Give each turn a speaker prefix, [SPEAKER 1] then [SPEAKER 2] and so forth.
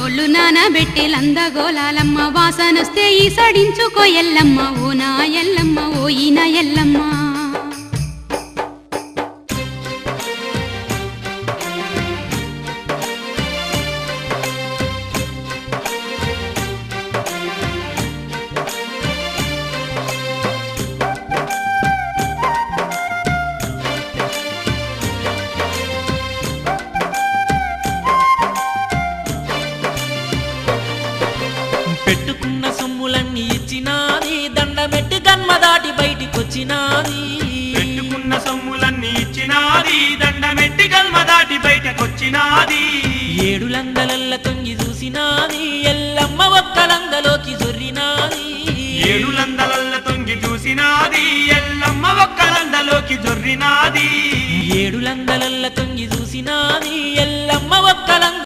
[SPEAKER 1] ఒళ్ళు నానబెట్టి లందగోలాలమ్మ వాసనొస్తే ఈ సడించుకో ఎల్లమ్మ ఓ నా ఎల్లమ్మ ఓ ఈన ఎల్లమ్మ
[SPEAKER 2] పెట్టుకున్న సొమ్ములన్నీ ఇచ్చినాది దండమెట్టి గన్మ దాటి బయటికొచ్చినాది
[SPEAKER 3] పెట్టుకున్న సొమ్ములన్నీ ఇచ్చినాది దండమెట్టి గల్మ దాటి బయటకొచ్చినాది
[SPEAKER 2] ఏడులందలల్ల తొంగి చూసినాది ఎల్లమ్మ ఒక్కలందలోకి జొర్రినాది
[SPEAKER 3] ఏడులందలల్ల తొంగి చూసినాది ఎల్లమ్మ ఒక్కలందలోకి జొర్రినాది
[SPEAKER 2] ఏడులందలల్ల తొంగి చూసినాది ఎల్లమ్మ ఒక్కలంద